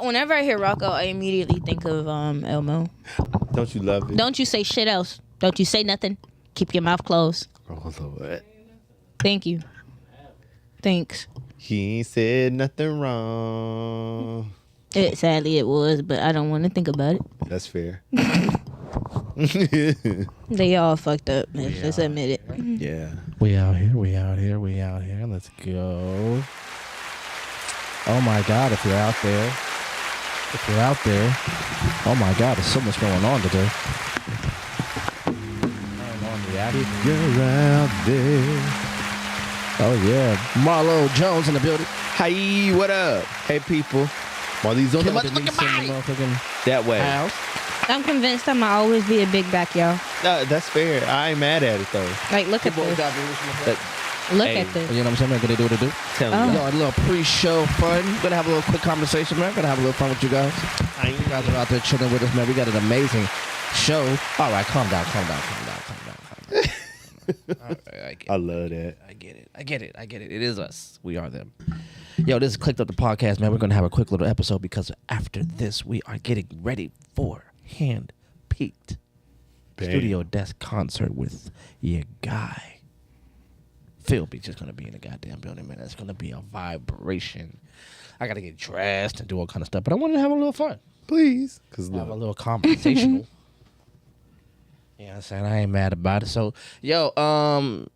Whenever I hear Rocco, I immediately think of Elmo. Don't you love it? Don't you say shit else. Don't you say nothing. Keep your mouth closed. Oh, Lord. Thank you. Thanks. He ain't said nothing wrong. Sadly, it was, but I don't want to think about it. That's fair. They all fucked up. Let's admit it. Yeah. We out here. Let's go. Oh my God, if you're out there. Oh my God, there's so much going on today. If you're out there. Oh yeah, Marlo Jones in the building. Hey, what up? Hey, people. Marley's on the motherfucking that way. House. I'm convinced I'm going to always be a big back, y'all. That's fair. I ain't mad at it, though. Like, look at this. Look at this. You know what I'm saying? They're going to do what they do. Tell me. Yo, a little pre-show fun. We're going to have a little quick conversation, man. We're going to have a little fun with you guys. You guys are out there chilling with us, man. We got an amazing show. All right, calm down. I love that. I get it. It is us. We are them. Yo, this is Clicked Up the podcast, man. We're going to have a quick little episode because after this, we are getting ready for hand-picked studio desk concert with your guy. Phil be just going to be in the goddamn building, man. That's going to be a vibration. I got to get dressed and do all kind of stuff, but I wanted to have a little fun. Please. Have a little conversational. You know what I'm saying? I ain't mad about it. So, yo,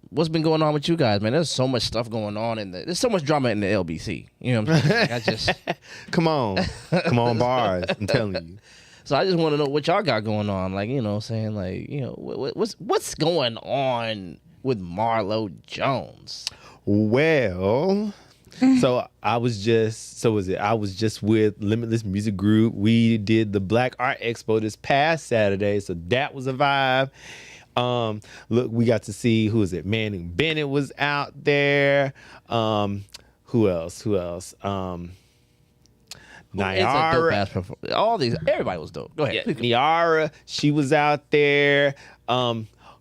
what's been going on with you guys, man? There's so much stuff going on there's so much drama in the LBC. You know what I'm saying? I just come on bars. I'm telling you. So I just want to know what y'all got going on. Like, you know what I'm saying? Like, you know, what's going on with Marlo Jones? Well, I was just with Limitless Music Group. We did the Black Art Expo this past Saturday, so that was a vibe. Look, we got to see, who is it? Manning Bennett was out there. Who else? Niara. All these, everybody was dope. Go ahead. Yeah, Niara, she was out there.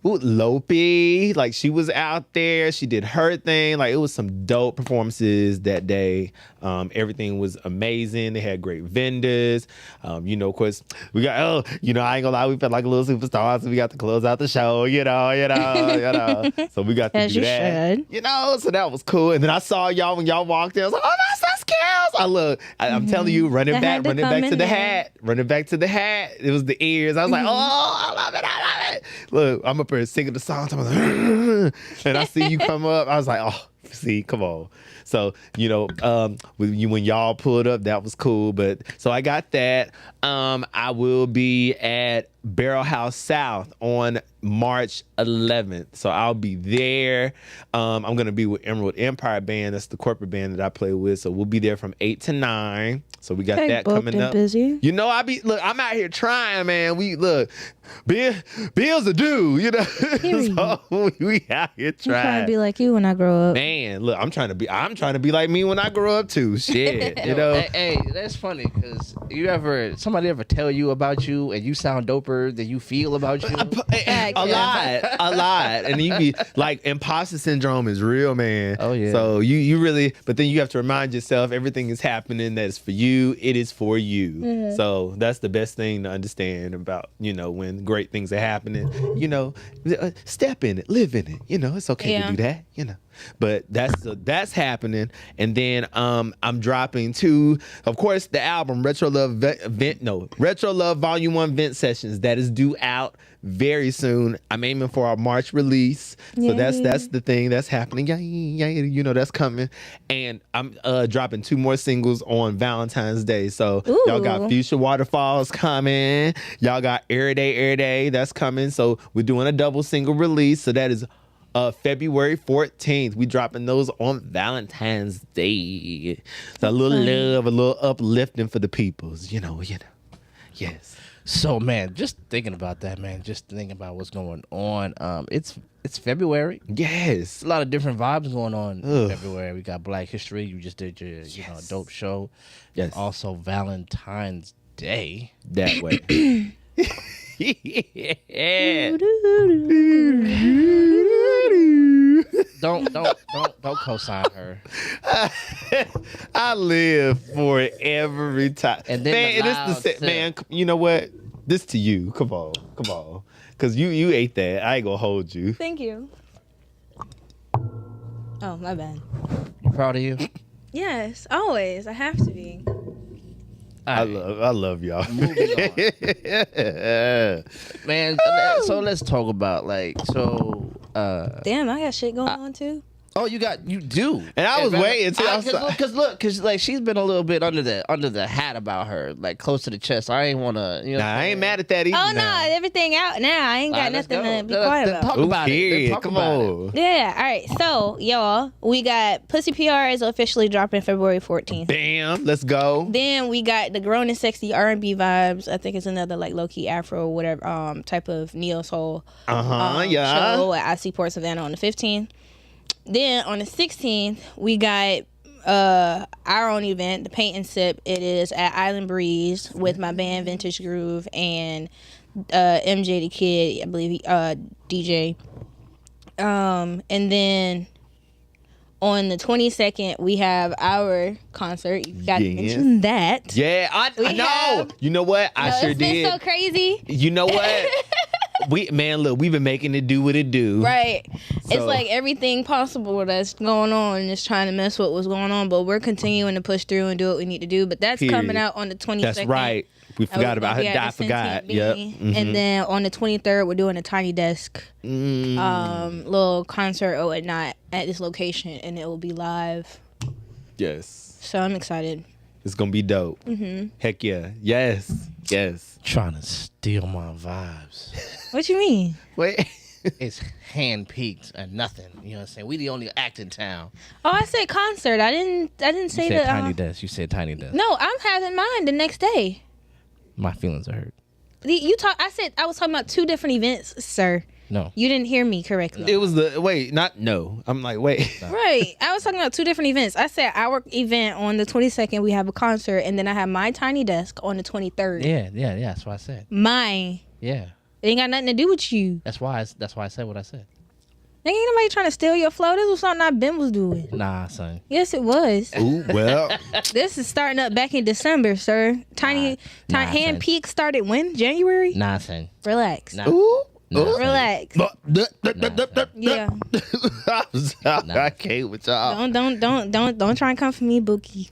Lopi, like she was out there. She did her thing. Like it was some dope performances that day. Everything was amazing. They had great vendors. Of course, we got, I ain't gonna lie, we felt like a little superstars. So we got to close out the show, you know. So we got to as do you that. should. So that was cool. And then I saw y'all when y'all walked in. I was like, oh, that's Kels. I'm telling you, running back to the hat. It was the ears. I was like, oh, I love it. Look, I'm up here singing the song. I'm like, and I see you come up. I was like, oh, see, come on. So, when y'all pulled up, that was cool. But so I got that. I will be at Barrel House South on March 11th. So I'll be there. I'm going to be with Emerald Empire Band. That's the corporate band that I play with. So we'll be there from 8 to 9. So we got that coming up. Busy. I'm out here trying, man. Bill's a dude, So we out here trying. I'm trying to be like you when I grow up. Man, look, I'm trying to be like me when I grow up too. Shit, Hey, that's funny because somebody ever tell you about you and you sound doper than you feel about you? A lot. And you be like, imposter syndrome is real, man. Oh yeah. So you really, but then you have to remind yourself everything is happening that is for you. It is for you. Mm-hmm. So that's the best thing to understand about, when great things are happening, step in it, live in it. It's okay to do that, But that's happening. And then I'm dropping of course, the album Retro Love Volume 1 Vent Sessions that is due out very soon. I'm aiming for our March release. Yay. So that's the thing that's happening. Yeah, that's coming. And I'm dropping 2 more singles on Valentine's Day. So y'all got Future Waterfalls coming. Y'all got Every Day that's coming. So we're doing a double single release. So that is February 14th. We dropping those on Valentine's Day. So a little love, a little uplifting for the peoples, Yes. So, man, just thinking about that, man, just thinking about what's going on. It's February. Yes. A lot of different vibes going on in February. We got Black History. You just did your dope show. Yes. Also Valentine's Day. That way. Yeah. Don't co-sign her. I live for it every time. And then man, the it is loud man. You know what? This to you. Come on, because you ate that. I ain't gonna hold you. Thank you. Oh, my bad. You proud of you? Yes, always. I have to be. I love y'all. Moving on. Man, so let's talk about Damn, I got shit going on too. Oh, you do. And I was waiting until I was because like she's been a little bit under the hat about her, like close to the chest. I ain't want to, you know. Nah, I ain't mad at that either. Oh no, everything out now. I ain't got nothing to be quiet about. Talk about it. Talk Come about on. Yeah, all right. So, y'all, we got Pussy PR is officially dropping February 14th. Bam, let's go. Then we got the Grown and Sexy R&B Vibes. I think it's another like low-key Afro or whatever type of neo soul Yeah. show at ICK Port Savannah on the 15th. Then on the 16th, we got our own event, the Paint and Sip. It is at Island Breeze with my band Vintage Groove and MJ the Kid, I believe, DJ. And then on the 22nd, we have our concert. You got to mention that. Yeah, I know. You know what? I sure it's did. been so crazy. You know what? We've been making it do what it do. Right. It's So- like everything possible that's going on and just trying to mess with what's going on, but we're continuing to push through and do what we need to do. But that's Period. coming out on the 22nd. That's right. We forgot about it. I forgot. Yep. And then on the 23rd, we're doing a Tiny Desk little concert or whatnot at this location, and it will be live. Yes. So I'm excited. It's gonna be dope. Heck yeah. Yes. Trying to steal my vibes. What you mean? Wait. It's hand-peaked and nothing. You know what I'm saying? We the only act in town. Oh, I said concert. I didn't say You said that. Tiny Desk. You said Tiny Desk. No, I'm having mine the next day. My feelings are hurt. I was talking about two different events, sir. No. You didn't hear me correctly. It was no. I'm like, wait. Right. I was talking about two different events. I said our event on the 22nd, we have a concert, and then I have my Tiny Desk on the 23rd. Yeah. That's what I said. Mine. Yeah. It ain't got nothing to do with you. That's why I said what I said. Ain't nobody trying to steal your flow. This was something I've been was doing. Nah, son. Yes, it was. Ooh, well. This is starting up back in December, sir. Hand son. Peak started when? January? Nah, son. Relax. Nah. Ooh. Nah, Relax. Yeah. I can't with y'all. Don't try and come for me, Bookie.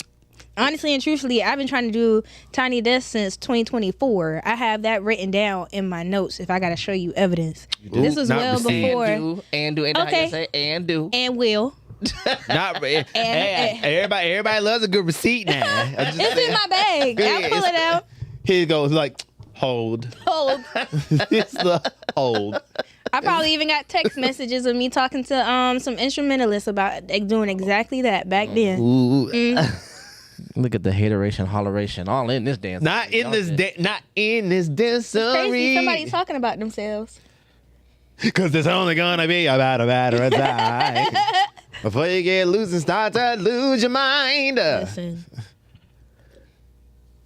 Honestly and truthfully, I've been trying to do Tiny Desk since 2024. I have that written down in my notes if I got to show you evidence. This was Not well received. before. And do. And how Okay. you say and do. And will. Not everybody loves a good receipt now. I'm just It's saying. in my bag. I'll pull it out. Here it goes. Like hold. Hold. It's the hold. I probably even got text messages of me talking to some instrumentalists about doing exactly that back then. Ooh. Look at the hateration, holleration, all in this dance. Not in this dancery. Crazy. Somebody talking about themselves. Cause it's only gonna be about a matter of time before you get loose and start to lose your mind. Listen.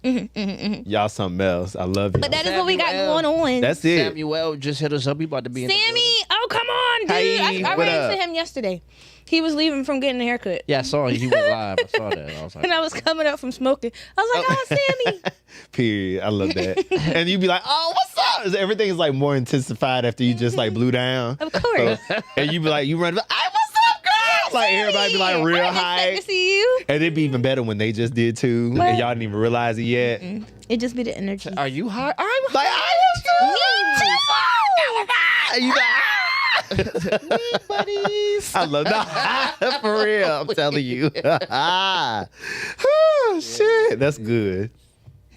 Y'all something else. I love you. But that is what we got going on. That's it. Samuel just hit us up. He about to be in the building. Sammy, oh come on, dude! Hey, I what ran up? into him yesterday. He was leaving from getting a haircut, Yeah, I saw him. He went live. I saw that. I was like, and I was coming up from smoking. I was like, "Oh, Sammy!" Period. I love that. And you be like, oh, what's up? Everything is like more intensified after you just like blew down. Of course. So- and you be like, you run, hey, what's up, girl? Like everybody be like real I didn't high. expect to see you. And it'd be even better when they just did too, What? and y'all didn't even realize it yet. It just be the energy. are you high? I'm Like I am too. You like, buddies. I love that. For real, I'm telling you. Oh shit, that's good.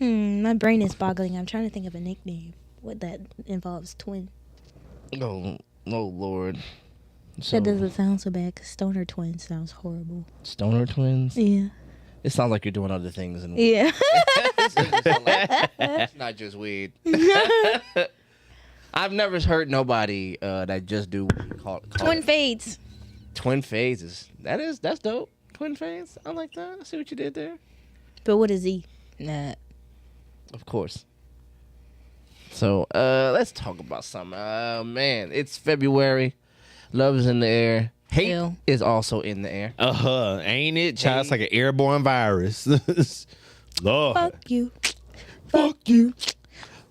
My brain is boggling. I'm trying to think of a nickname. What that involves twin. Oh Lord. So, That doesn't sound so bad because stoner twin sounds horrible. Stoner twins. Yeah. It sounds like you're doing other things, and Yeah. it's not just weed. I've never heard nobody that just do what you call Twin it. fades. Twin phases. That's dope. Twin phase. I like that. I see what you did there. But what is he? Nah. Of course. So let's talk about something. Man, it's February. Love is in the air. Hate Ew. is also in the air. Ain't it? Child, it's like an airborne virus. Lord. Fuck you. Fuck you.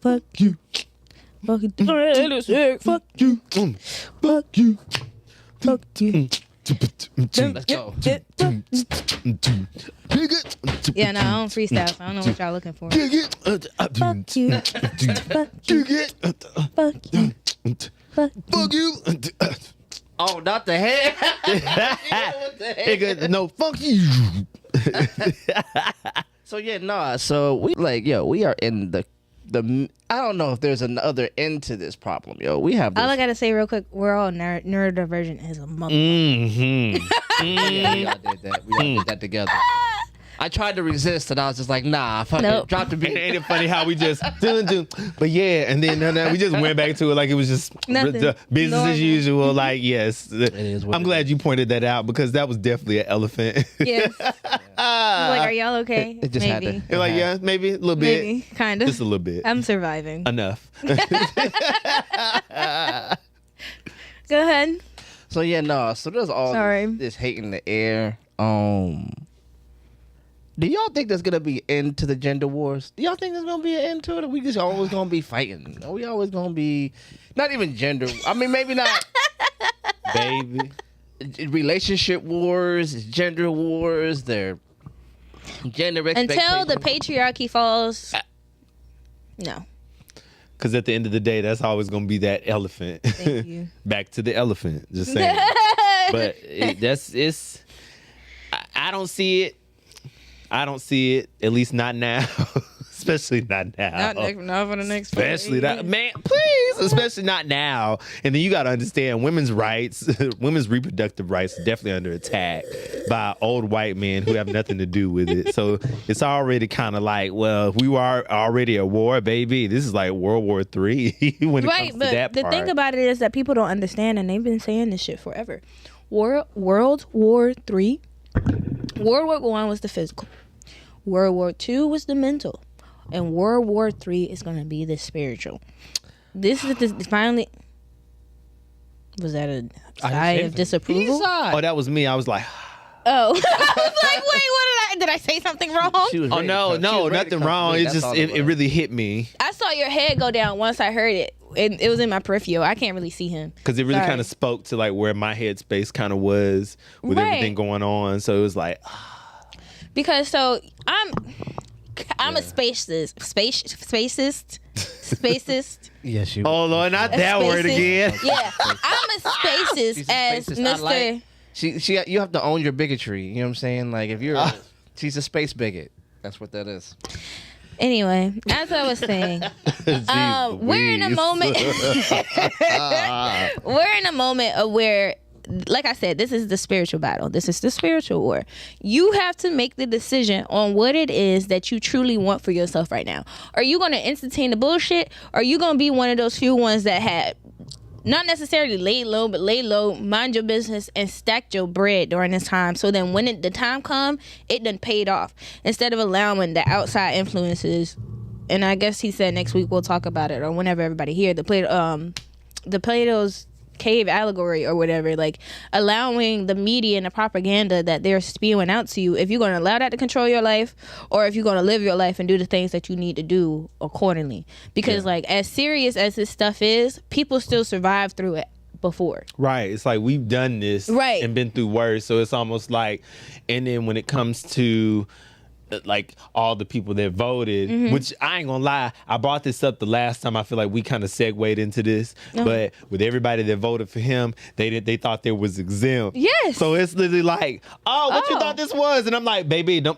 Fuck You. Fuck you. Fuck You. Fuck you. Fuck you. Let's go. Yeah, no, I don't freestyle, so I don't know what y'all looking for. Fuck you. Fuck you. Fuck Fuck you. Oh, not the head. Nigga, no, fuck you. So yeah, nah. So we we are in the. I don't know if there's another end to this problem, yo. We have this. All I gotta say real quick, we're all neurodivergent as a mother. Mm-hmm. Yeah, we all did that. We all did that together. I tried to resist, and I was just like, nah, fuck Nope. it. Drop the beat. Ain't it funny how we just do, but yeah, and then we just went back to it like it was just Nothing. business Normal. as usual. Like yes, is what I'm it glad you pointed that out because that was definitely an elephant. Yes. Like, are y'all okay? It just had Maybe. to. You're like yeah, maybe a little bit, Maybe. Kind of. just a little bit, I'm surviving. enough. Go ahead. So yeah, no. So there's all Sorry. this hate in the air. Do y'all think there's gonna be end to the gender wars? Do y'all think there's gonna be an end to it? Or we just always gonna be fighting? Are we always gonna be not even gender? I mean, maybe not. Baby. Relationship wars, gender wars, their gender expectations. Until the patriarchy falls. No. Because at the end of the day, that's always going to be that elephant. Thank you. Back to the elephant. Just saying. But I don't see it. I don't see it. At least not now. Especially not now. Not for the next. Especially not, man, please, especially not now. And then you got to understand women's rights, women's reproductive rights are definitely under attack by old white men who have nothing to do with it. So it's already kind of like, well, if we were already at war, baby, this is like World War III when it comes to that the part. thing about it is that people don't understand, and they've been saying this shit forever. World War III. World War I was the physical. World War II was the mental. And World War III is going to be the spiritual. This is finally. Was that a sigh of disapproval? Oh, that was me. I was like, Oh, I was like, wait, did I say something wrong? oh no, nothing wrong. It just it really hit me I saw your head go down once I heard it. It was in my peripheral. I can't really see him. because it really Sorry. kind of spoke to like where my headspace kind of was with Right. everything going on. So it was like, Because so I'm a spacist. Yes, you. oh Lord, not that word Spacist. again. Yeah, I'm a spacist She's a as spacist. I Mr. like- She, you have to own your bigotry. You know what I'm saying? Like if you're, she's a space bigot. That's what that is. Anyway, as I was saying, Jeez we're in a Louise. moment. We're in a moment of where, like I said, this is the spiritual battle. This is the spiritual war. You have to make the decision on what it is that you truly want for yourself right now. Are you going to entertain the bullshit? Or are you going to be one of those few ones that had not necessarily lay low, but lay low, mind your business, and stacked your bread during this time? So then when the time come, it done paid off. Instead of allowing the outside influences, and I guess he said next week we'll talk about it, or whenever everybody hear the Plato's cave allegory or whatever, like allowing the media and the propaganda that they're spewing out to you, if you're going to allow that to control your life, or if you're going to live your life and do the things that you need to do accordingly. Because like as serious as this stuff is, people still survive through it before. Right. It's like we've done this Right. and been through worse. So it's almost like, and then when it comes to like all the people that voted, which I ain't gonna lie, I brought this up the last time. I feel like we kind of segued into this, but with everybody that voted for him, they thought there was exempt. Yes. So it's literally like, what you thought this was? And I'm like, baby, don't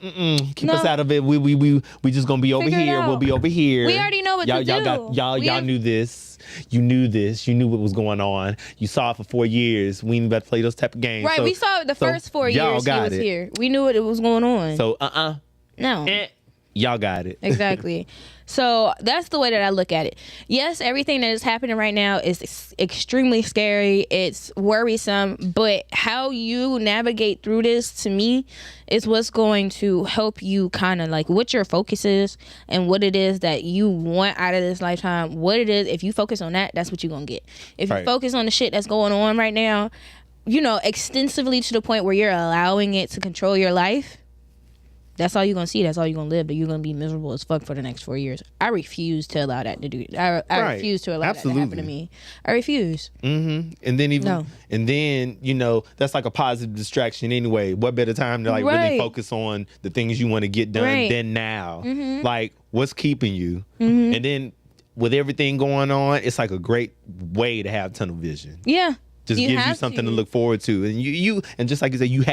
keep us out of it. We just gonna be over Figure it here. out. We'll be over here. We already know what y'all, to y'all do. got y'all We y'all have- knew this. You knew this. You knew what was going on. You saw it for 4 years. We ain't about to play those type of games. Right, So- we saw it the so first 4 y'all years he got was it. here. We knew what was going on. So no. y'all got it. Exactly. So that's the way that I look at it. Yes, everything that is happening right now is extremely scary. It's worrisome, but how you navigate through this, to me, is what's going to help you kind of like what your focus is and what it is that you want out of this lifetime. What it is, if you focus on that, that's what you're going to get. If you Right. focus on the shit that's going on right now, extensively to the point where you're allowing it to control your life, that's all you're gonna see. That's all you're gonna live. But you're gonna be miserable as fuck for the next 4 years. I refuse to allow that to do. I refuse to allow that to happen to me. I refuse. And then that's like a positive distraction anyway. What better time to like really focus on the things you want to get done than now? Like, what's keeping you? And then with everything going on, it's like a great way to have tunnel vision. Yeah. Just gives you something to look forward to. And you just like you said, you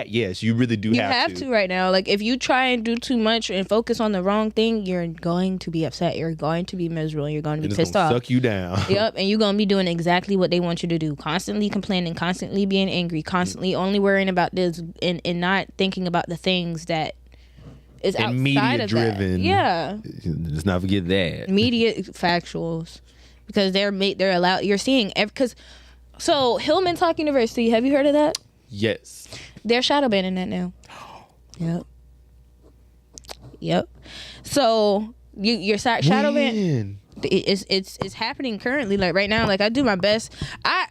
really do have to. You have to right now. Like, if you try and do too much and focus on the wrong thing, you're going to be upset. You're going to be miserable. You're going to be pissed off. Suck you down. Yep. And you're going to be doing exactly what they want you to do. Constantly complaining, constantly being angry, constantly only worrying about this and not thinking about the things that is outside media of driven. That. Yeah. Let's not forget that. Media factuals. Because they're allowed, you're seeing, because... So, Hillman Talk University, have you heard of that? Yes. They're shadow banning that now. Yep. So, you're shadow ban. It's happening currently, like right now. Like, I do my best.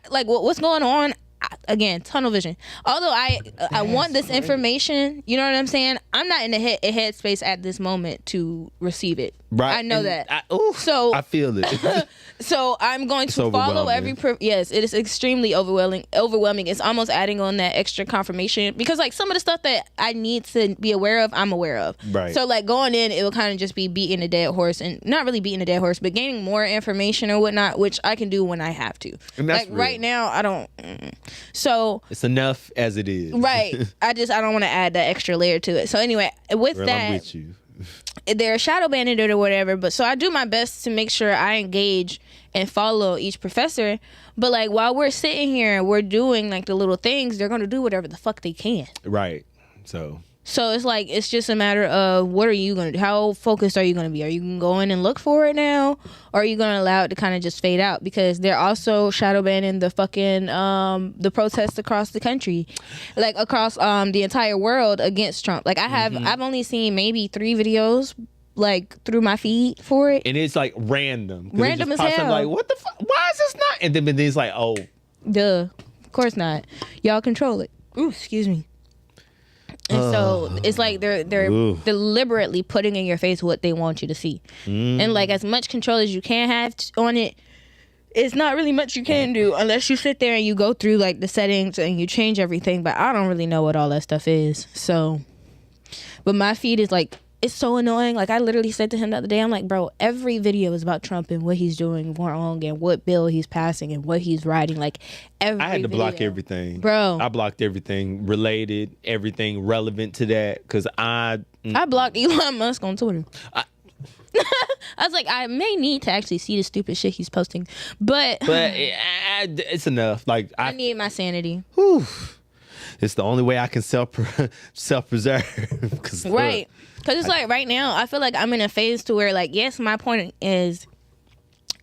What's going on? Again, tunnel vision. Although I want this information, you know what I'm saying? I'm not in the headspace at this moment to receive it. Right. I know that. So I feel it. So I'm going to follow every. Yes, it is extremely overwhelming. It's almost adding on that extra confirmation because like some of the stuff that I need to be aware of, I'm aware of. Right. So like going in, it will kind of just be beating a dead horse and not really beating a dead horse, but gaining more information or whatnot, which I can do when I have to. And that's like real. Right now, I don't. So it's enough as it is. Right. I don't want to add that extra layer to it. So anyway, with that. I'm with you. They're shadow banned it or whatever, but so I do my best to make sure I engage and follow each professor. But like while we're sitting here and we're doing like the little things, they're gonna do whatever the fuck they can. Right. So it's like it's just a matter of what are you gonna do? How focused are you gonna be? Are you gonna go in and look for it now, or are you gonna allow it to kind of just fade out? Because they're also shadow banning the fucking the protests across the country, like across the entire world against Trump. Like I've only seen maybe 3 videos like through my feed for it, and it's like random as hell. Like what the fuck? Why is this not? And then it's like duh, of course not. Y'all control it. Ooh, excuse me. And so it's like they're deliberately putting in your face what they want you to see. And like as much control as you can have on it, it's not really much you can do unless you sit there and you go through like the settings and you change everything. But I don't really know what all that stuff is. So, but my feed is like, it's so annoying. Like I literally said to him the other day, I'm like, bro, every video is about Trump and what he's doing wrong and what bill he's passing and what he's writing. Like every I had to video. block everything, bro. I blocked everything related, everything relevant to that because I blocked Elon Musk on Twitter. I was like, I may need to actually see the stupid shit he's posting, but it's enough. Like I need my sanity. Whew. It's the only way I can self preserve. Right. Because it's like right now, I feel like I'm in a phase to where like, yes, my point is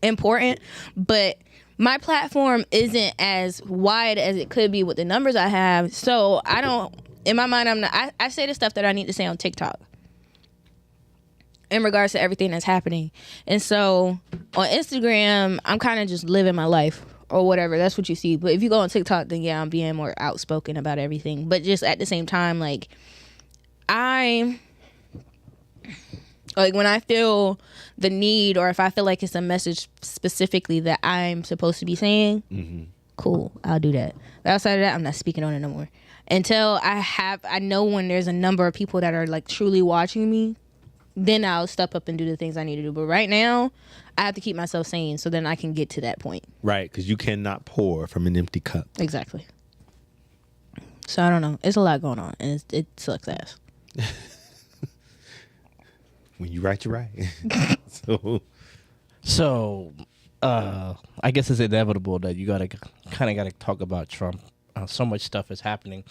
important, but my platform isn't as wide as it could be with the numbers I have. So I don't, in my mind, I say the stuff that I need to say on TikTok in regards to everything that's happening. And so on Instagram, I'm kind of just living my life. Or whatever, that's what you see. But if you go on TikTok, then yeah, I'm being more outspoken about everything. But just at the same time, like when I feel the need, or if I feel like it's a message specifically that I'm supposed to be saying, cool, I'll do that. But outside of that, I'm not speaking on it no more. Until I know when there's a number of people that are like truly watching me, then I'll step up and do the things I need to do. But right now, I have to keep myself sane so then I can get to that point. Right, because you cannot pour from an empty cup. Exactly. So I don't know. It's a lot going on, and it sucks ass. When you right, you're right. So, I guess it's inevitable that you gotta talk about Trump. So much stuff is happening.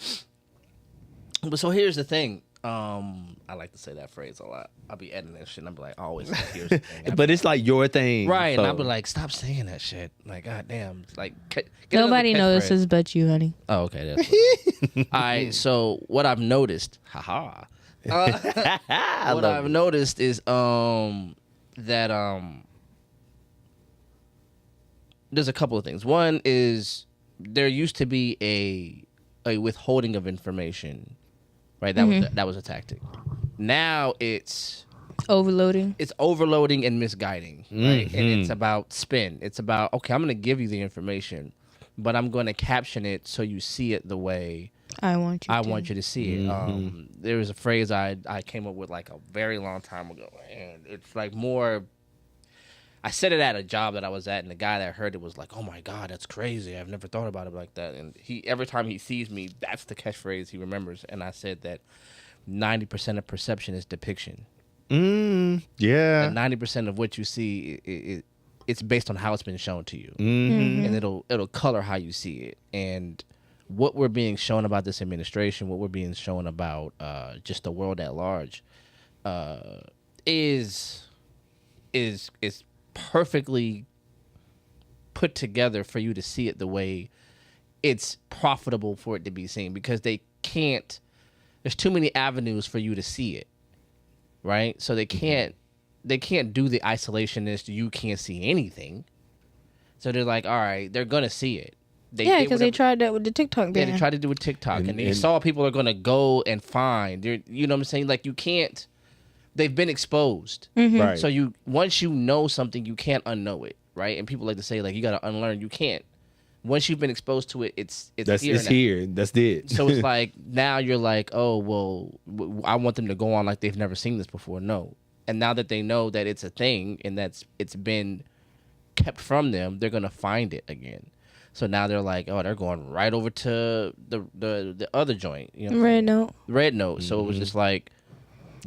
But so here's the thing. I like to say that phrase a lot. I'll be editing that shit and I'll be like, always here's the thing. But it's like your thing. Right, so. and I'll be like, stop saying that shit. Like, goddamn. Like, nobody notices but you, honey. Oh, okay. That's what all right, so what I've noticed, what I've noticed is that there's a couple of things. One is there used to be a withholding of information, right? That was a tactic. Now it's overloading. It's overloading and misguiding, right? And it's about spin. It's about, okay, I'm going to give you the information, but I'm going to caption it so you see it the way I want you to see it. There was a phrase I came up with like a very long time ago, and it's like more. I said it at a job that I was at, and the guy that heard it was like, "Oh my God, that's crazy! I've never thought about it like that." And every time he sees me, that's the catchphrase he remembers. And I said that 90% of perception is depiction. Yeah. And 90% of what you see, it's based on how it's been shown to you, and it'll color how you see it. And what we're being shown about this administration, what we're being shown about just the world at large, is perfectly put together for you to see it the way it's profitable for it to be seen, because they can't. There's too many avenues for you to see it, right? So they can't do the isolationist. You can't see anything. So they're like, all right, they're gonna see it. Because they tried that with the TikTok ban. Yeah, they tried to do it with TikTok, and they saw people are gonna go and find. You know what I'm saying? Like, you can't. They've been exposed, Right? So once you know something, you can't unknow it, right? And people like to say, like, you gotta unlearn. You can't. Once you've been exposed to it, it's here. That's it. So it's like, now you're like, oh well, I want them to go on like they've never seen this before. No, and now that they know that it's a thing and it's been kept from them, they're gonna find it again. So now they're like, oh, they're going right over to the other joint, you know, Red Note. So it was just like,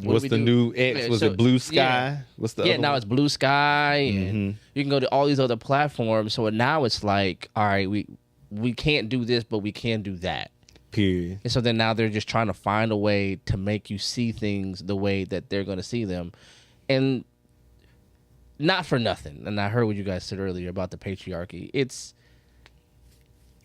what's the new X? Was it Blue Sky? Yeah. What's the other now one? it's Blue Sky, and you can go to all these other platforms. So now it's like, all right, we can't do this, but we can do that. Period. And so then now they're just trying to find a way to make you see things the way that they're going to see them, and not for nothing. And I heard what you guys said earlier about the patriarchy. It's,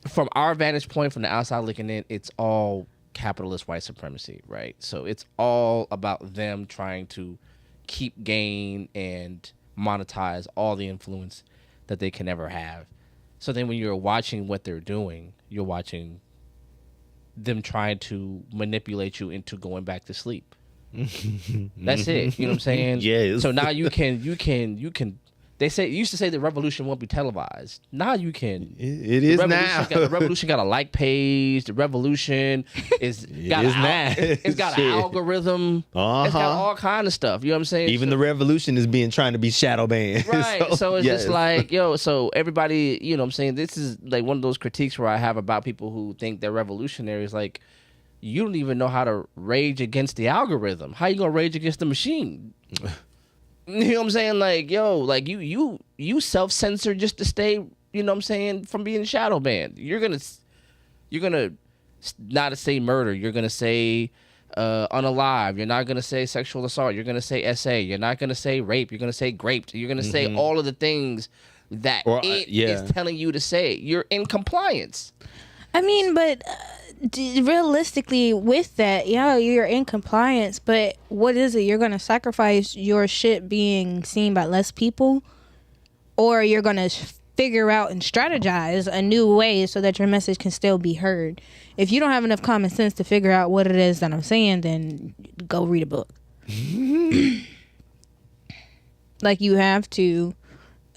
from our vantage point, from the outside looking in, it's all capitalist white supremacy, right? So it's all about them trying to keep gain and monetize all the influence that they can ever have. So then when you're watching what they're doing, you're watching them trying to manipulate you into going back to sleep. That's it. You know what I'm saying? Yes. So now you can. They used to say the revolution won't be televised. Now you can. It is now. The revolution got a like page. The revolution it's got an algorithm. It's got all kind of stuff. You know what I'm saying? Even the revolution is trying to be shadow banned. Right. So it's just like, so everybody, you know what I'm saying? This is like one of those critiques where I have about people who think they're revolutionaries. Like, you don't even know how to rage against the algorithm. How you gonna rage against the machine? You know what I'm saying? Like, like you self-censor just to stay, you know what I'm saying, from being shadow banned. You're gonna not say murder. You're gonna say unalive. You're not gonna say sexual assault. You're gonna say SA. You're not gonna say rape. You're gonna say graped. You're gonna say all of the things that is telling you to say. You're in compliance. I mean, but realistically, with that, you're in compliance, but what is it? You're going to sacrifice your shit being seen by less people, or you're going to figure out and strategize a new way so that your message can still be heard. If you don't have enough common sense to figure out what it is that I'm saying, then go read a book. Like, you have to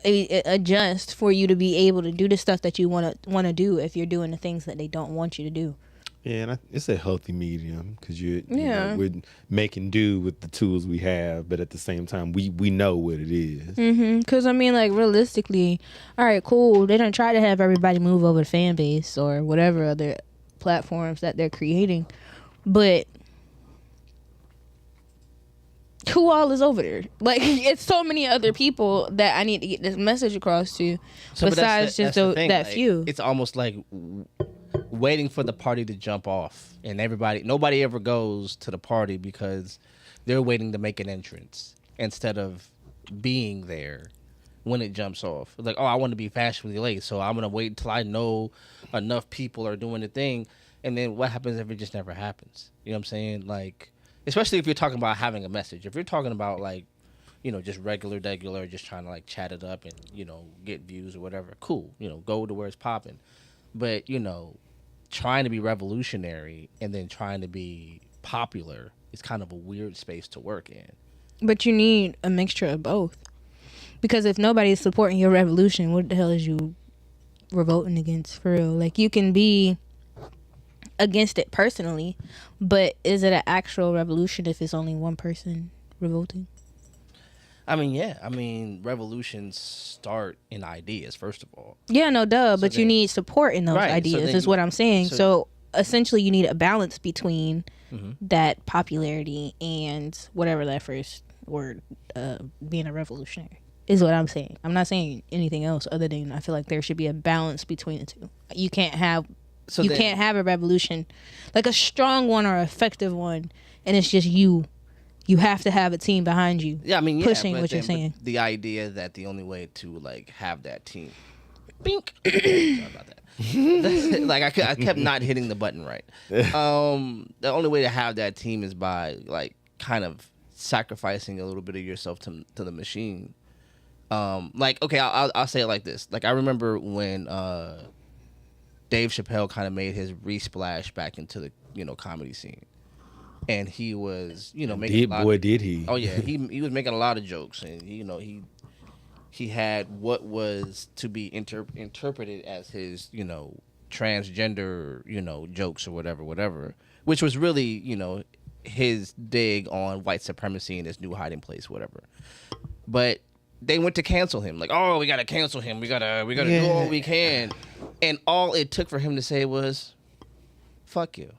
adjust for you to be able to do the stuff that you want to do if you're doing the things that they don't want you to do. Yeah, and it's a healthy medium, because you know, we're making do with the tools we have, but at the same time, we know what it is. Because, I mean, like, realistically, all right, cool, they don't try to have everybody move over to fan base or whatever other platforms that they're creating, but who all is over there? Like, it's so many other people that I need to get this message across to, besides just that like, few. It's almost like waiting for the party to jump off, and nobody ever goes to the party because they're waiting to make an entrance instead of being there when it jumps off. Like, oh, I want to be fashionably late, so I'm gonna wait until I know enough people are doing the thing, and then what happens if it just never happens? You know what I'm saying? Like, especially if you're talking about having a message. If you're talking about, like, you know, just regular, just trying to, like, chat it up and, you know, get views or whatever, cool. You know, go to where it's popping. But, you know, trying to be revolutionary and then trying to be popular is kind of a weird space to work in. But you need a mixture of both. Because if nobody's supporting your revolution, what the hell is you revolting against for real? Like, you can be against it personally, but is it an actual revolution if it's only one person revolting? I mean, yeah. I mean, revolutions start in ideas, first of all. Yeah, no, duh. So but then, you need support in those right, ideas, so is what I'm saying. So essentially, you need a balance between that popularity and whatever that first word, being a revolutionary, is what I'm saying. I'm not saying anything else other than I feel like there should be a balance between the two. You can't have can't have a revolution, like a strong one or effective one, and it's just you. You have to have a team behind you. Yeah, I mean, pushing what you're saying. The idea that the only way to like have that team, bink. Sorry about that. Like I kept not hitting the button right. The only way to have that team is by like kind of sacrificing a little bit of yourself to the machine. Like, okay, I'll say it like this. Like, I remember when Dave Chappelle kind of made his resplash back into the comedy scene. And he was, making did he? Oh yeah, he was making a lot of jokes, and he had what was to be interpreted as his, transgender, jokes or whatever, which was really, his dig on white supremacy and his new hiding place, whatever. But they went to cancel him, like, oh, we gotta cancel him, we gotta do all we can, and all it took for him to say was, "Fuck you."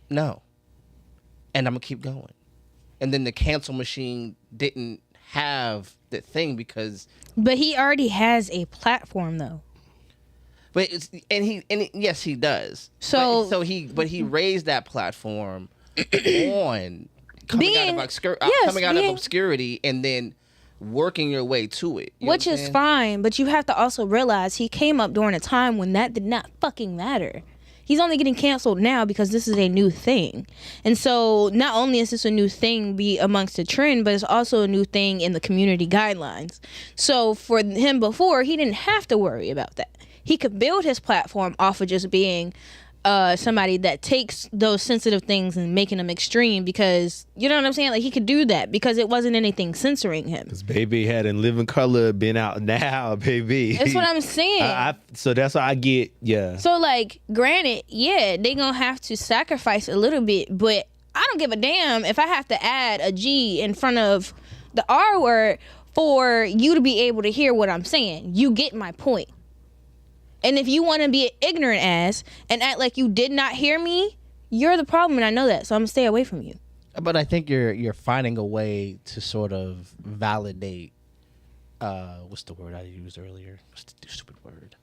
No. And I'm going to keep going. And then the cancel machine didn't have the thing because... But he already has a platform, though. But yes, he does. But he raised that platform on coming out of obscurity and then working your way to it. Which is fine, but you have to also realize he came up during a time when that did not fucking matter. He's only getting canceled now because this is a new thing. And so not only is this a new thing be amongst the trend, but it's also a new thing in the community guidelines. So for him before, he didn't have to worry about that. He could build his platform off of just being somebody that takes those sensitive things and making them extreme, because you know what I'm saying? Like, he could do that because it wasn't anything censoring him. Because baby had In Living Color been out now, baby. That's what I'm saying. So that's what I get, yeah. So, like, granted, yeah, they gonna have to sacrifice a little bit, but I don't give a damn if I have to add a G in front of the R word for you to be able to hear what I'm saying. You get my point. And if you want to be an ignorant ass and act like you did not hear me, you're the problem, and I know that, so I'm gonna stay away from you. But I think you're finding a way to sort of validate. What's the word I used earlier? What's the stupid word?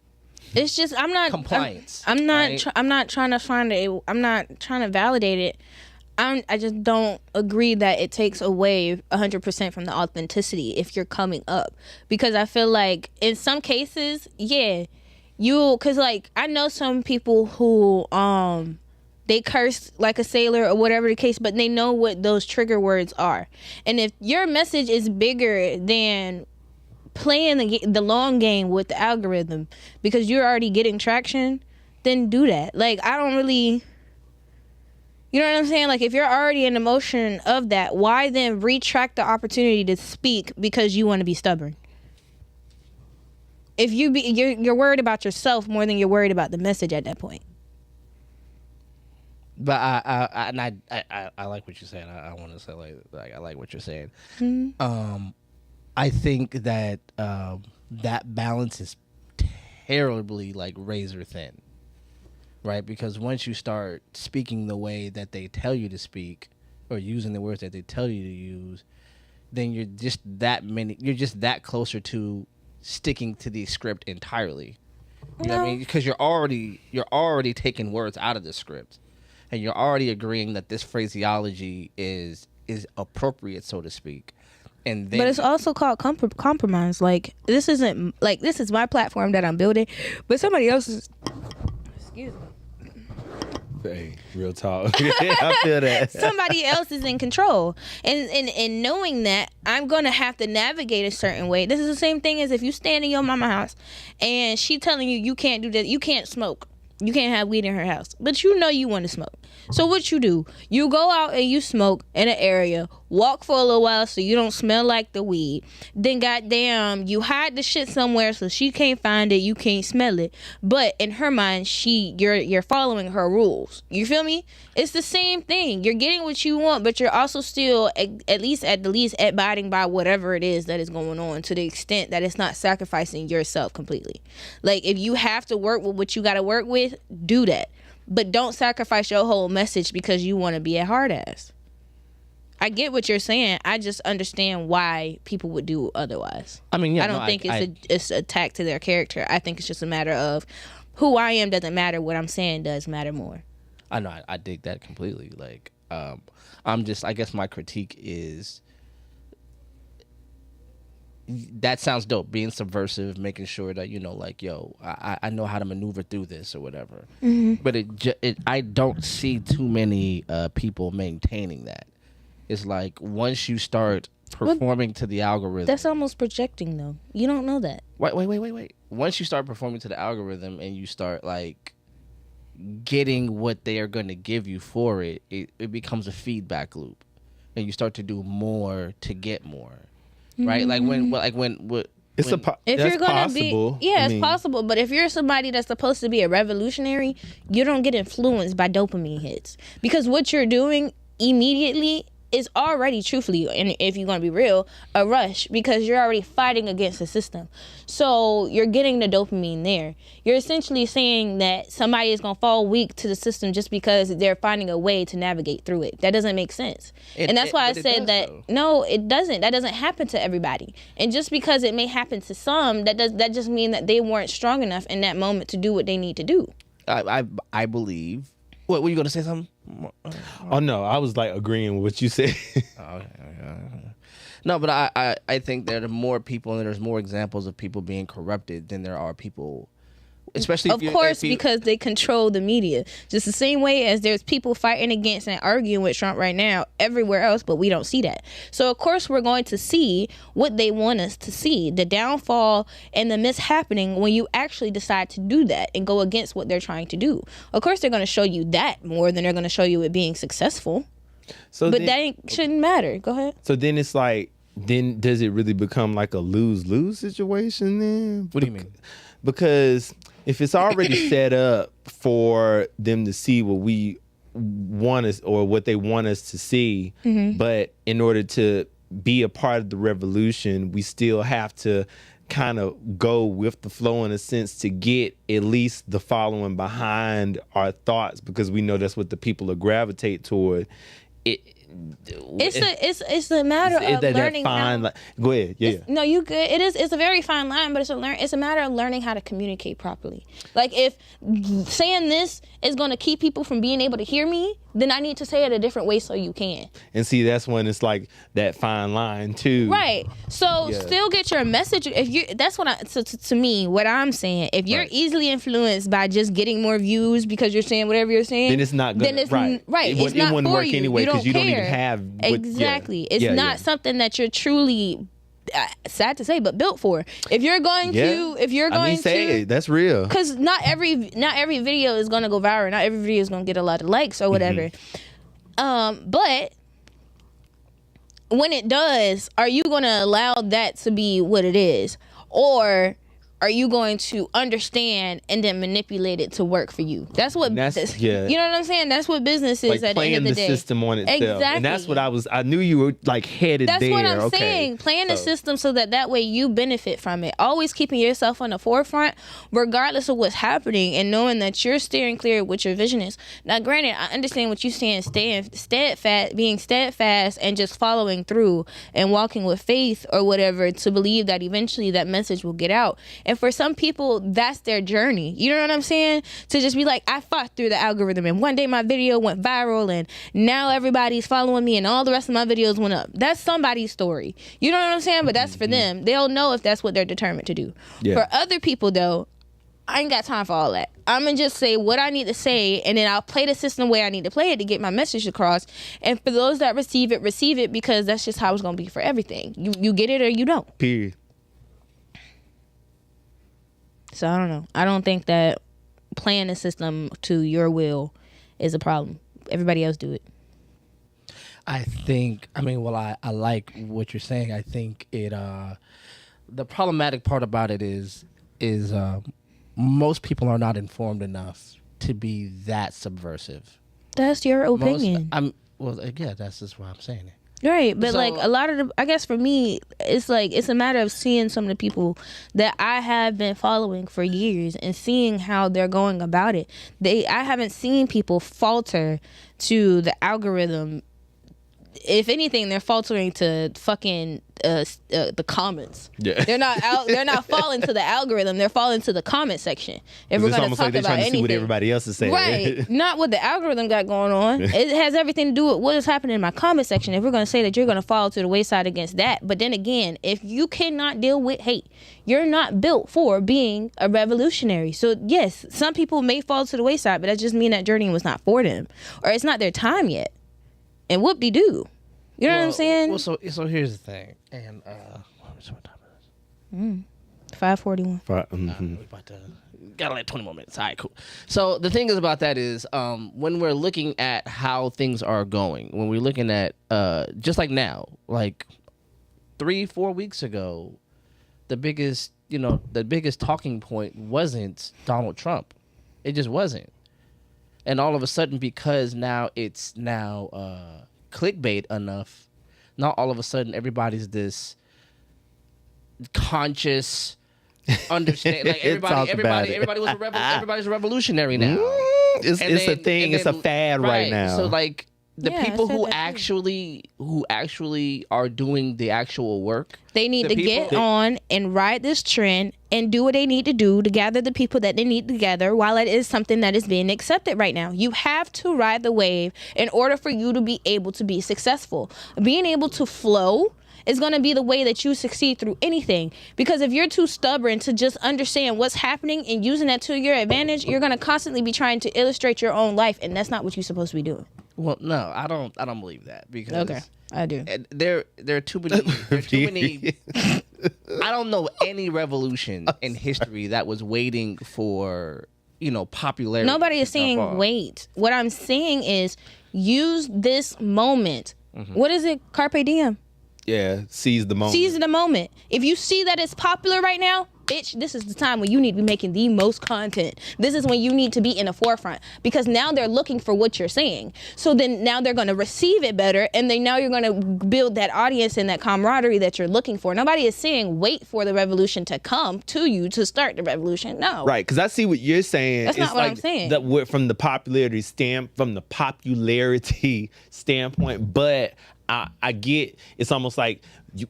It's just compliance. I'm not right? trying to validate it. I just don't agree that it takes away 100% from the authenticity if you're coming up, because I feel like in some cases, yeah. Cause like I know some people who they curse like a sailor or whatever the case, but they know what those trigger words are. And if your message is bigger than playing the long game with the algorithm because you're already getting traction, then do that. Like, I don't really, you know what I'm saying? Like, if you're already in the motion of that, why then retract the opportunity to speak because you want to be stubborn? If you're worried about yourself more than you're worried about the message at that point. But I like what you're saying. I want to say like I like what you're saying. Mm-hmm. I think that that balance is terribly like razor thin, right? Because once you start speaking the way that they tell you to speak, or using the words that they tell you to use, then you're just that closer to sticking to the script entirely. You know what I mean? Because you're already taking words out of the script, and you're already agreeing that this phraseology is appropriate, so to speak. And then, but it's also called compromise. Like, this isn't like, this is my platform that I'm building, but somebody else's. Excuse me. Hey, real talk. I feel that. Somebody else is in control. And knowing that, I'm going to have to navigate a certain way. This is the same thing as if you stand in your mama's house and she telling you can't do this, you can't smoke. You can't have weed in her house. But you know you want to smoke. So what you do? You go out and you smoke in an area, walk for a little while so you don't smell like the weed. Then goddamn, you hide the shit somewhere so she can't find it, you can't smell it. But in her mind, you're following her rules. You feel me? It's the same thing. You're getting what you want, but you're also still at the least abiding by whatever it is that is going on, to the extent that it's not sacrificing yourself completely. Like, if you have to work with what you got to work with, do that. But don't sacrifice your whole message because you want to be a hard ass. I get what you're saying. I just understand why people would do otherwise. I mean, yeah, I don't think it's an attack to their character. I think it's just a matter of who I am doesn't matter. What I'm saying does matter more. I know. I dig that completely. Like, I guess my critique is, that sounds dope, being subversive, making sure that, you know, like, yo, I know how to maneuver through this or whatever. Mm-hmm. But I don't see too many people maintaining that. It's like, once you start performing to the algorithm, that's almost projecting, though. You don't know that. Wait. Once you start performing to the algorithm and you start, like, getting what they are going to give you for it, it becomes a feedback loop, and you start to do more to get more. Right, like when it's if you're gonna possible. It's possible. But if you're somebody that's supposed to be a revolutionary, you don't get influenced by dopamine hits, because what you're doing immediately is already, truthfully, and if you're gonna be real, a rush, because you're already fighting against the system. So you're getting the dopamine there. You're essentially saying that somebody is gonna fall weak to the system just because they're finding a way to navigate through it. That doesn't make sense. And that's why I said that, no, it doesn't. That doesn't happen to everybody. And just because it may happen to some, that just mean that they weren't strong enough in that moment to do what they need to do. I believe. What were you gonna say? Something? Oh no, I was like agreeing with what you said. No, but I think there are more people and there's more examples of people being corrupted than there are people. Especially of course, because they control the media. Just the same way as there's people fighting against and arguing with Trump right now everywhere else, but we don't see that. So of course we're going to see what they want us to see, the downfall and the mishappening when you actually decide to do that and go against what they're trying to do. Of course they're going to show you that more than they're going to show you it being successful. So but that shouldn't matter. Go ahead. So then it's like, then does it really become like a lose-lose situation then? What do you mean? Because if it's already set up for them to see what we want us, or what they want us to see, mm-hmm. but in order to be a part of the revolution, we still have to kind of go with the flow in a sense to get at least the following behind our thoughts, because we know that's what the people will gravitate toward. It's a matter of learning how. Go ahead. Yeah. No, you good. It's a very fine line, but it's a matter of learning how to communicate properly. Like, if saying this is going to keep people from being able to hear me, then I need to say it a different way so you can. And see, that's when it's like that fine line too. Right. So still get your message. If you, that's what to me, what I'm saying. If you're easily influenced by just getting more views because you're saying whatever you're saying, then it's not good. Then it's right. It wouldn't work anyway, because you don't even have exactly. It's not something that you're truly, sad to say, but built for. If you're going to say it, that's real. Because not every video is going to go viral. Not every video is going to get a lot of likes or whatever. Mm-hmm. But when it does, are you going to allow that to be what it is, or are you going to understand and then manipulate it to work for you? You know what I'm saying? That's what business is, like, at the end of the day. Playing the system on itself. Exactly. And that's what I knew you were like headed there. That's what I'm saying. Playing the system so that way you benefit from it. Always keeping yourself on the forefront, regardless of what's happening, and knowing that you're steering clear of what your vision is. Now, granted, I understand what you're saying, being steadfast and just following through and walking with faith or whatever, to believe that eventually that message will get out. And for some people, that's their journey. You know what I'm saying? To just be like, I fought through the algorithm, and one day my video went viral, and now everybody's following me, and all the rest of my videos went up. That's somebody's story. You know what I'm saying? But that's for them. They'll know if that's what they're determined to do. Yeah. For other people, though, I ain't got time for all that. I'm going to just say what I need to say, and then I'll play the system the way I need to play it to get my message across. And for those that receive it, because that's just how it's going to be for everything. You get it or you don't. Period. So I don't know. I don't think that playing the system to your will is a problem. Everybody else do it. I like what you're saying. I think the problematic part about it is most people are not informed enough to be that subversive. That's your opinion. That's just why I'm saying it. Right, but So- like a lot of the, I guess for me, it's like it's a matter of seeing some of the people that I have been following for years and seeing how they're going about it. I haven't seen people falter to the algorithm. If anything, they're faltering to fucking the comments. Yeah. They're not falling to the algorithm. They're falling to the comment section. If we're It's going to almost talk like they're about trying to anything, see what everybody else is saying. right? Not what the algorithm got going on. It has everything to do with what is happening in my comment section. If we're going to say that you're going to fall to the wayside against that, but then again, if you cannot deal with hate, you're not built for being a revolutionary. So yes, some people may fall to the wayside, but that just means that journey was not for them, or it's not their time yet. And whoop-de-doo. You know what I'm saying? Well, so here's the thing, and what time is it? 5:41. We about to got like 20 more minutes. All right, cool. So the thing is about that is when we're looking at how things are going, when we're looking at just like now, like 3-4 weeks ago, the biggest talking point wasn't Donald Trump. It just wasn't. And all of a sudden, because now it's clickbait enough, not all of a sudden everybody's this conscious understand. Like everybody's a revolutionary now. It's a thing. It's a fad right now. So like the Yeah, people I said who that actually are doing the actual work, They need to get on and ride this trend and do what they need to do to gather the people that they need to gather while it is something that is being accepted right now. You have to ride the wave in order for you to be able to be successful. Being able to flow is going to be the way that you succeed through anything. Because if you're too stubborn to just understand what's happening and using that to your advantage, you're going to constantly be trying to illustrate your own life, and that's not what you're supposed to be doing. Well, no, I don't believe that because Okay, I do. There are too many. I don't know any revolution in history that was waiting for popularity. Nobody is saying wait. What I'm saying is use this moment. What is it? Carpe diem. Yeah, seize the moment. Seize the moment. If you see that it's popular right now, bitch, this is the time when you need to be making the most content. This is when you need to be in the forefront, because now they're looking for what you're saying. So then now they're going to receive it better, and then now you're going to build that audience and that camaraderie that you're looking for. Nobody is saying wait for the revolution to come to you to start the revolution. No. Right, because I see what you're saying. That's not what I'm saying. From the popularity standpoint, but I get it's almost like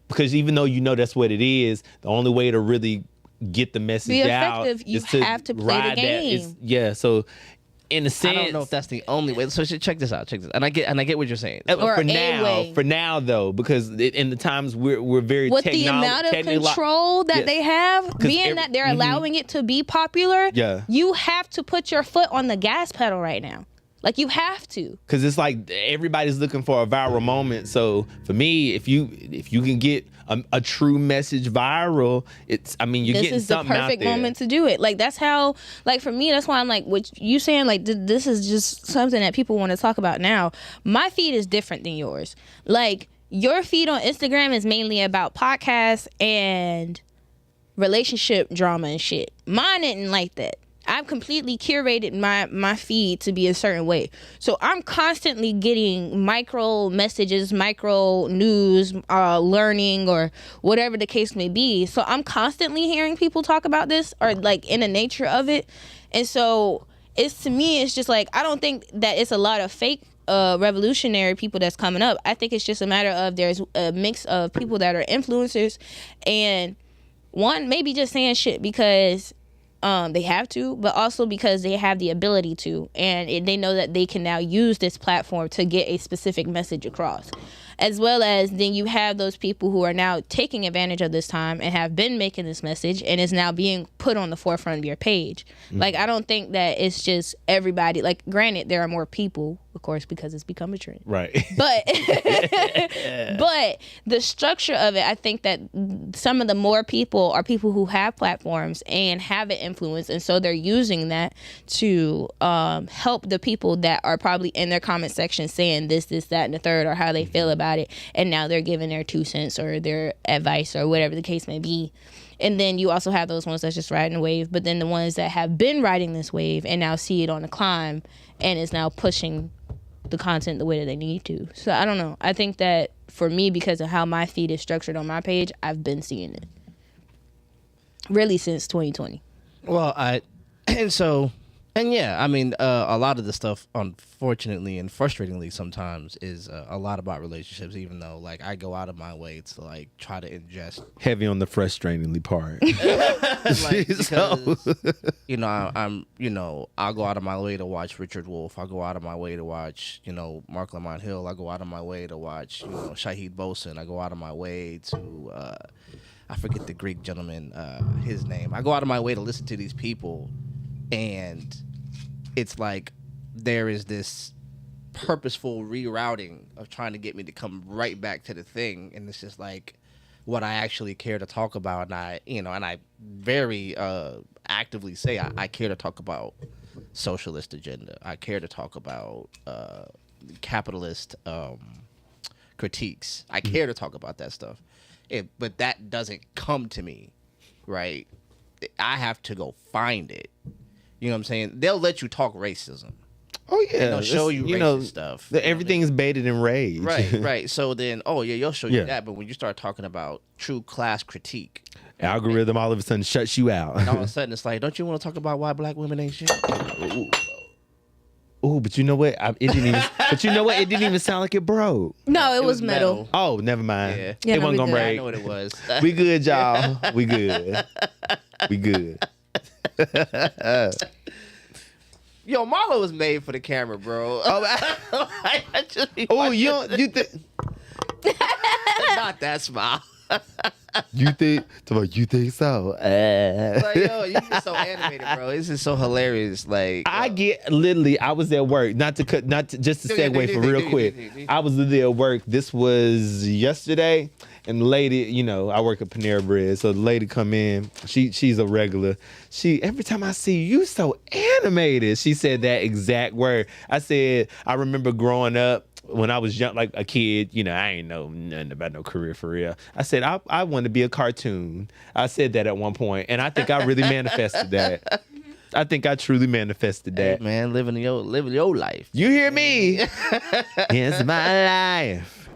because even though that's what it is, the only way to really get the message out is you have to play the game. So in a sense, I don't know if that's the only way. So check this out. And I get what you're saying. For now though, because in the times we're very with the amount of control that they have, being that they're allowing it to be popular, you have to put your foot on the gas pedal right now. Like, you have to. Because it's like everybody's looking for a viral moment. So for me, if you can get a true message viral, you're getting something out there. This is the perfect moment to do it. Like, that's how, like, for me, that's why I'm like, what you saying, like, this is just something that people want to talk about now. My feed is different than yours. Like, your feed on Instagram is mainly about podcasts and relationship drama and shit. Mine isn't like that. I've completely curated my feed to be a certain way. So I'm constantly getting micro messages, micro news, learning, or whatever the case may be. So I'm constantly hearing people talk about this, or like in the nature of it. And so to me, it's just like, I don't think that it's a lot of fake revolutionary people that's coming up. I think it's just a matter of there's a mix of people that are influencers, and one maybe just saying shit because they have to, but also because they have the ability to, and they know that they can now use this platform to get a specific message across. As well as then you have those people who are now taking advantage of this time and have been making this message and is now being put on the forefront of your page. Like, I don't think that it's just everybody. Like, granted, there are more people of course, because it's become a trend. Right. But but the structure of it, I think that some of the more people are people who have platforms and have an influence, and so they're using that to help the people that are probably in their comment section saying this, that, and the third, or how they feel about it, and now they're giving their 2 cents or their advice or whatever the case may be. And then you also have those ones that's just riding the wave, but then the ones that have been riding this wave and now see it on the climb and is now pushing the content the way that they need to. So I don't know. I think that for me, because of how my feed is structured on my page, I've been seeing it really since 2020. Well, I mean, a lot of the stuff, unfortunately and frustratingly sometimes, is a lot about relationships, even though, like, I go out of my way to, like, try to ingest. Heavy on the frustratingly part. Like, because, you know, I'll go out of my way to watch Richard Wolff. I'll go out of my way to watch, you know, Mark Lamont Hill. I'll go out of my way to watch, you know, Shahid Bosen. I go out of my way to, I forget the Greek gentleman, his name. I go out of my way to listen to these people. And it's like there is this purposeful rerouting of trying to get me to come right back to the thing, and it's just like what I actually care to talk about. And I very actively say I care to talk about socialist agenda. I care to talk about capitalist critiques. I care to talk about that stuff, but that doesn't come to me, right? I have to go find it. You know what I'm saying? They'll let you talk racism. Oh yeah, They'll show you racist stuff. Everything is baited in rage. Right. So then, you'll show you that. But when you start talking about true class critique, algorithm all of a sudden shuts you out. And all of a sudden it's like, don't you want to talk about why black women ain't shit? Ooh, but you know what? It didn't even sound like it broke. No, it was metal. Oh, never mind. Yeah, it wasn't gonna break. I know what it was. We good, y'all. We good. We good. Yo, Marlo was made for the camera, bro. You think? Not that smile. You think so? Like, yo, you get so animated, bro. This is so hilarious. Like, I was at work. Just to segue for real quick. I was literally at work. This was yesterday, and the lady, you know, I work at Panera Bread, so the lady come in. She's a regular. Every time I see you so animated, she said that exact word. I said, I remember growing up. When I was young, like a kid, you know, I ain't know nothing about no career for real. I said, I want to be a cartoon. I said that at one point, and I think I really manifested that. I think I truly manifested that. Hey, man, living your life. You hear me? It's my life.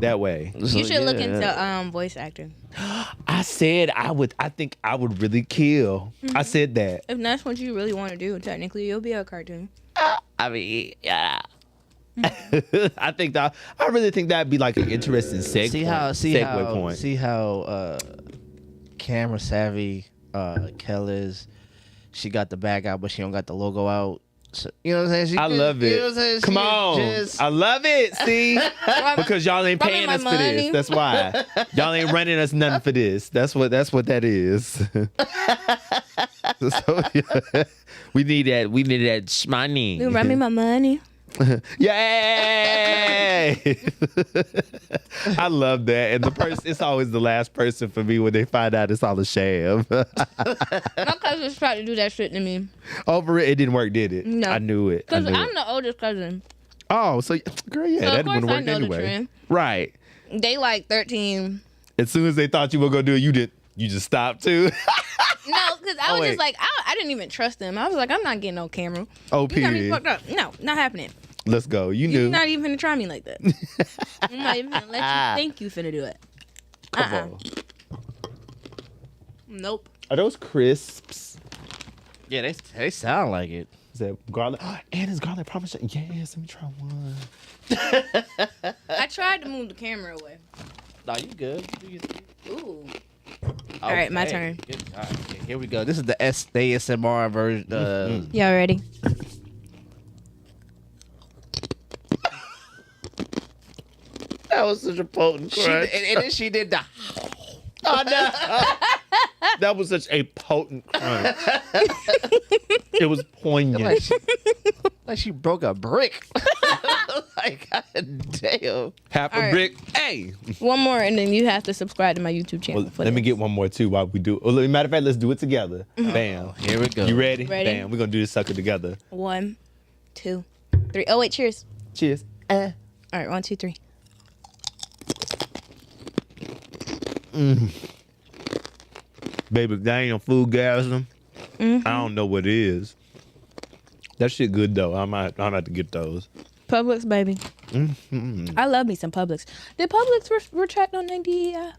That way. You should look into voice acting. I said I would. I think I would really kill. I said that. If that's what you really want to do, technically, you'll be a cartoon. I mean, yeah. I really think that'd be like an interesting segue point. See how camera savvy Kel is. She got the bag out, but she don't got the logo out. So, you know what I'm saying? I love it. You know what I'm saying? Come on. I love it. See? Because y'all ain't paying us for this. That's why. Y'all ain't running us nothing for this. That's what that is. So, yeah. We need that money. You run me my money. Yay! I love that. And it's always the last person for me when they find out it's all a sham. My cousins tried to do that shit to me. Over it didn't work, did it? No. I knew it. Because I'm the oldest cousin. Oh, so girl, yeah, So that of course wouldn't I work know the anyway. trend. Right. They like 13. As soon as they thought you were gonna do it, you didn't. You just stopped too. No, because I was just like, I didn't even trust them. I was like, I'm not getting no camera. Oh, You got me period. fucked up. No, not happening. Let's go. You You're knew. not even gonna try me like that. I'm not even gonna let you think you finna do it. Come on. Nope. Are those crisps? Yeah, they sound like it. Is that garlic? And it's garlic parmesan. Yes, let me try one. I tried to move the camera away. No, you good. Ooh. All right, my turn. Good. All right, okay, here we go. This is the ASMR version. Y'all ready? That was such a potent crunch. And then she did the. Oh, no. That was such a potent crunch. It was poignant. Like she broke a brick. Like, god damn. Half a All right. brick. Hey. One more, and then you have to subscribe to my YouTube channel. Well, for let me this. get one more too while we do. Well, matter of fact, let's do it together. Bam. Here we go. You ready? Ready. Bam. We're gonna do this sucker together. 1, 2, 3. Oh wait, cheers. Cheers. All right, 1, 2, 3. Baby, that ain't no foodgasm. I don't know what it is. That shit good though. I might have to get those. Publix, baby. I love me some Publix. Did Publix retract on their DEI?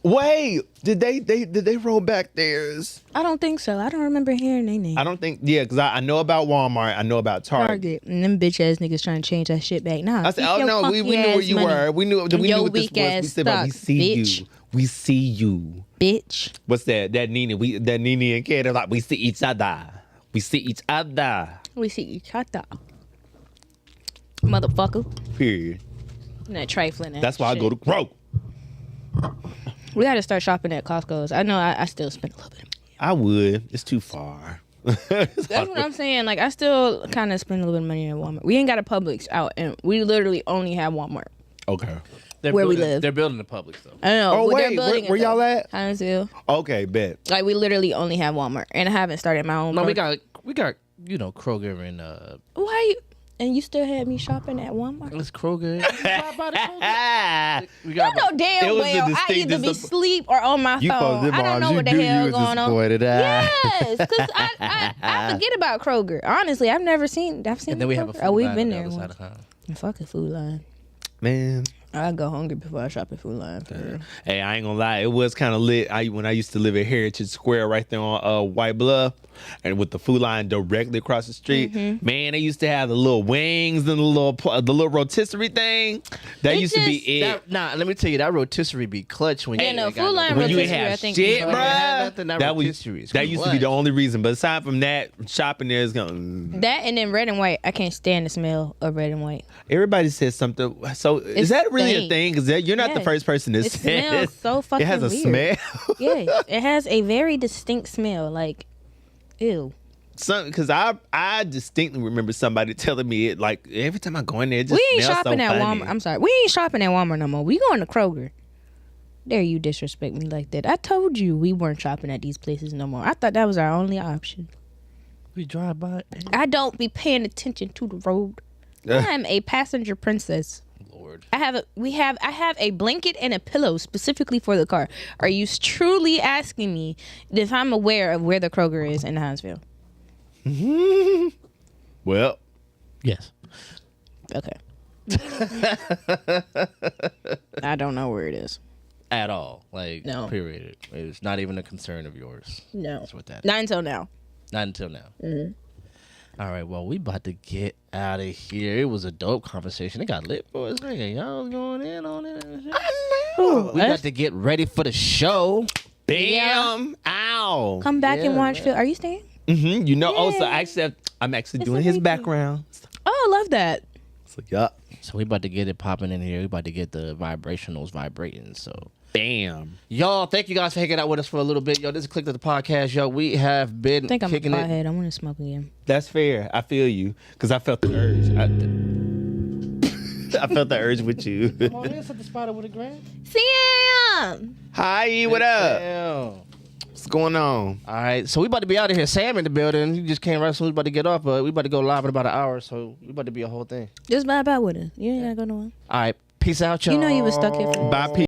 Wait, did they roll back theirs? I don't think so. I don't remember hearing their name. I don't think. Yeah, because I know about Walmart. I know about Target. Target. And them bitch ass niggas trying to change that shit back. Nah. I said, keep oh your no, we funky knew where ass you money. were. We knew And what your this was. weak ass We said, but we stock, see bitch. you. We see you. Bitch. What's that? That Nene. That Nene and Kid are like, we see each other. We see each other. We see each other. Motherfucker. Period. And that trifling ass That's why I shit. go to Kroger. We got to start shopping at Costco's. I know I still spend a little bit of money. I would. It's too far. That's what I'm saying. Like, I still kind of spend a little bit of money at Walmart. We ain't got a Publix out, and we literally only have Walmart. Okay. Where we live. They're building the Publix though. I don't know. Oh, but they're wait, building where it, y'all though. at? Hinesville. Okay, bet. Like, we literally only have Walmart, and I haven't started my own. No, we got Kroger and Why you? And you still had me shopping at Walmart? it's Kroger. We You got know damn It was the well I distinct either be disappoint- asleep or on my You phone. called them I don't moms. know You what the knew you hell was going on. disappointed. Yes, because I forget about Kroger. Honestly, I've seen. and then we have a Kroger. food Oh, we've line been on the there. other side Once. of town. Fucking Food Line. Man. I go hungry before I shop at Food Line. For real. Hey, I ain't gonna lie. It was kind of lit. When I used to live at Heritage Square right there on White Bluff, and with the Food Line directly across the street. Man, they used to have the little wings and the little rotisserie thing. That It used to be just- it. Let me tell you, that rotisserie be clutch when you Yeah, no, ain't got Food Line when you rotisserie, ain't I have think, shit, is bruh. better. Nothing, that rotisserie is That used to be clutch. the only reason. But aside from that, shopping there is going. That and then red and white. I can't stand the smell of red and white. Everybody says something. So is It's that really a stink. thing? Because you're not the Yes. first person to It say smells so fucking It has a weird. smell. Yeah, it has a very distinct smell. Like, ew. Because I distinctly remember somebody telling me it like every time I go in there, it just We ain't smells shopping so at funny. Walmart. I'm sorry. We ain't shopping at Walmart no more. We going to Kroger. Dare you disrespect me like that? I told you we weren't shopping at these places no more. I thought that was our only option. We drive by. I don't be paying attention to the road. I'm a passenger princess. Lord. I have a blanket and a pillow specifically for the car. Are you truly asking me if I'm aware of where the Kroger is in Hinesville? Well, Yes. Okay. I don't know where it is. At all. Like, No. period. It's not even a concern of yours. No. That's what that. Not until now. Not until now. Mm-hmm. All right, well, we about to get out of here. It was a dope conversation. It got lit for us. Nigga, y'all was going in on it and shit. We got to get ready for the show. bam, ow. Come back and Yeah, watch man. Phil. Are you staying? You know. Yeah. Also, I'm actually It's doing his amazing. background. Oh, I love that. So yup. So we about to get it popping in here. We about to get the vibrationals vibrating. So, Bam. y'all, thank you guys for hanging out with us for a little bit. Yo, this is Clicked the podcast. Yo, we have been I think I'm a kicking it. pothead. I want to smoke again. That's fair. I feel you because I felt the urge. I felt the urge with you. Come on in, set the spot with a grand. Sam! Hi, what up? Damn. What's going on? All right, so we about to be out of here. Sam in the building. He just came right soon. We about to get off, but we about to go live in about an hour, so we about to be a whole thing. Just vibe out with it. You ain't gotta go nowhere. All right, peace out, y'all. You know you was stuck here for Bye, people.